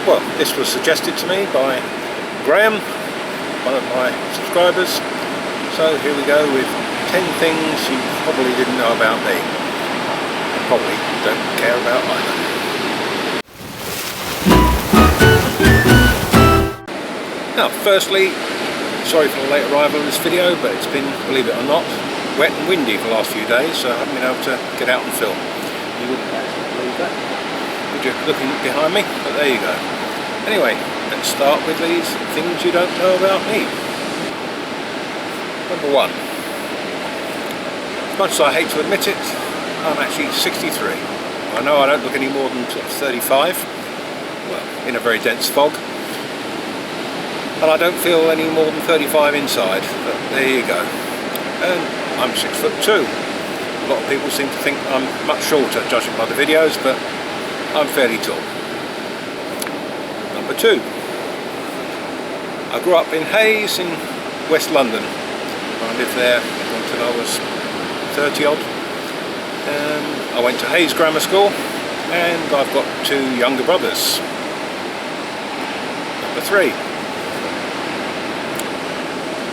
Well, this was suggested to me by Graham, one of my subscribers. So here we go with 10 things you probably didn't know about me. And probably don't care about either. Now, firstly, sorry for the late arrival of this video, but it's been, believe it or not, wet and windy for the last few days, so I haven't been able to get out and film. You wouldn't actually believe that, would you, looking behind me? But there you go. Anyway, let's start with these things you don't know about me. Number 1. As much as I hate to admit it, I'm actually 63. I know I don't look any more than sort of 35, well, in a very dense fog. And I don't feel any more than 35 inside, but there you go. And I'm 6'2". A lot of people seem to think I'm much shorter, judging by the videos, but I'm fairly tall. Number 2. I grew up in Hayes in West London. I lived there until I was 30 odd. I went to Hayes Grammar School and I've got 2 younger brothers. Number 3.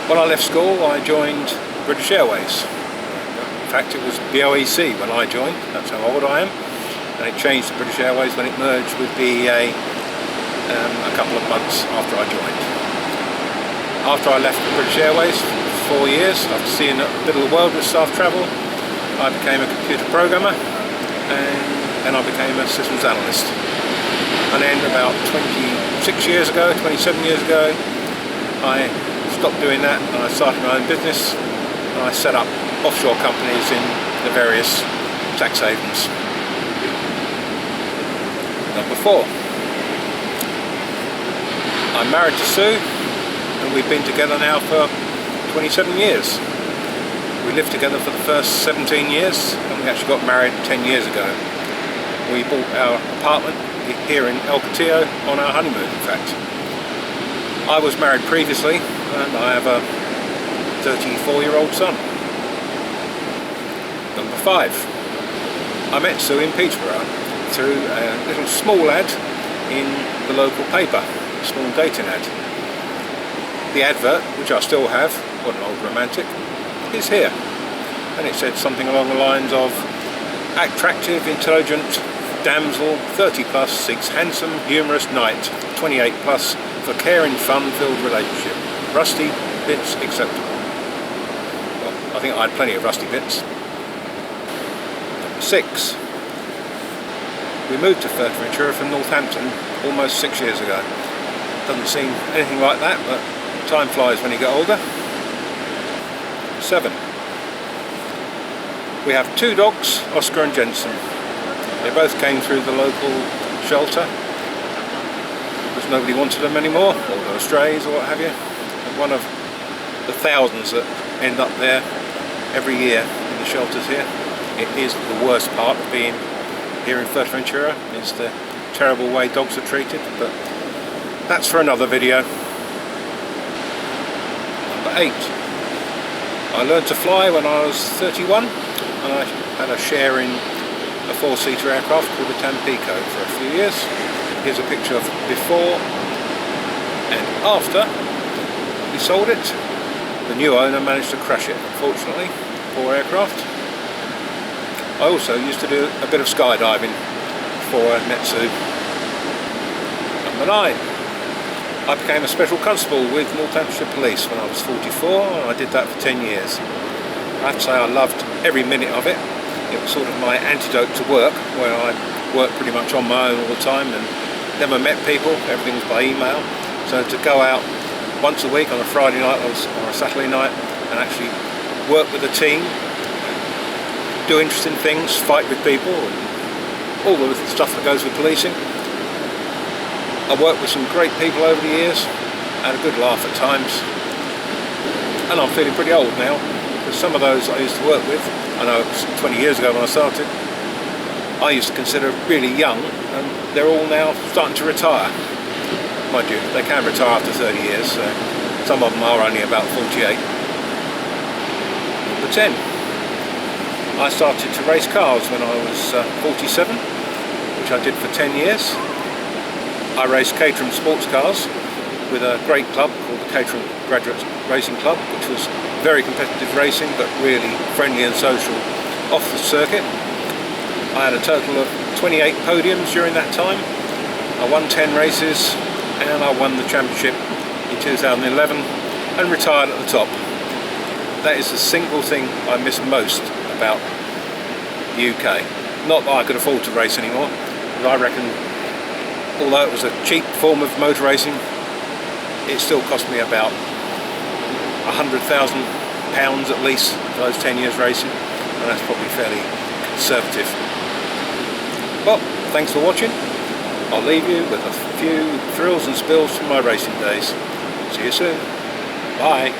When I left school I joined British Airways. In fact it was BOEC when I joined, that's how old I am. And it changed to British Airways when it merged with BEA a couple of months after I joined. After I left British Airways for 4 years, after seeing a bit of the world with staff travel, I became a computer programmer and then I became a systems analyst. And then about 27 years ago, I stopped doing that and I started my own business and I set up offshore companies in the various tax havens. Number 4. I'm married to Sue and we've been together now for 27 years. We lived together for the first 17 years and we actually got married 10 years ago. We bought our apartment here in El Cotillo on our honeymoon, in fact. I was married previously and I have a 34-year-old son. Number 5. I met Sue in Peterborough through a little small ad in the local paper, a small dating ad. The advert, which I still have, what an old romantic, is here. And it said something along the lines of attractive, intelligent damsel, 30 plus, seeks handsome, humorous knight, 28 plus, for caring, fun-filled relationship. Rusty bits acceptable. Well, I think I had plenty of rusty bits. Number 6. We moved to Fuerteventura from Northampton almost 6 years ago. Doesn't seem anything like that, but time flies when you get older. 7. We have 2 dogs, Oscar and Jensen. They both came through the local shelter because nobody wanted them anymore, or they were strays or what have you. And one of the thousands that end up there every year in the shelters here. It is the worst part of being here in Fuerteventura, is the terrible way dogs are treated, but that's for another video. Number 8. I learned to fly when I was 31 and I had a share in a 4-seater aircraft called the Tampico for a few years. Here's a picture of before and after we sold it. The new owner managed to crash it, unfortunately. Poor aircraft. I also used to do a bit of skydiving before I met Sue. Number 9. I became a special constable with Northamptonshire Police when I was 44 and I did that for 10 years. I have to say I loved every minute of it. It was sort of my antidote to work, where I worked pretty much on my own all the time and never met people, everything was by email. So to go out once a week on a Friday night or a Saturday night and actually work with a team, do interesting things, fight with people, and all the stuff that goes with policing. I've worked with some great people over the years, had a good laugh at times, and I'm feeling pretty old now, because some of those I used to work with, I know it was 20 years ago when I started, I used to consider really young, and they're all now starting to retire. Mind you, they can retire after 30 years, so some of them are only about 48. Number 10. I started to race cars when I was 47, which I did for 10 years. I race Caterham sports cars with a great club called the Caterham Graduate Racing Club, which was very competitive racing but really friendly and social off the circuit. I had a total of 28 podiums during that time. I won 10 races and I won the championship in 2011 and retired at the top. That is the single thing I miss most about the UK. Not that I could afford to race anymore, but I reckon although it was a cheap form of motor racing, it still cost me about £100,000 at least for those 10 years racing, and that's probably fairly conservative. Well, thanks for watching. I'll leave you with a few thrills and spills from my racing days. See you soon. Bye.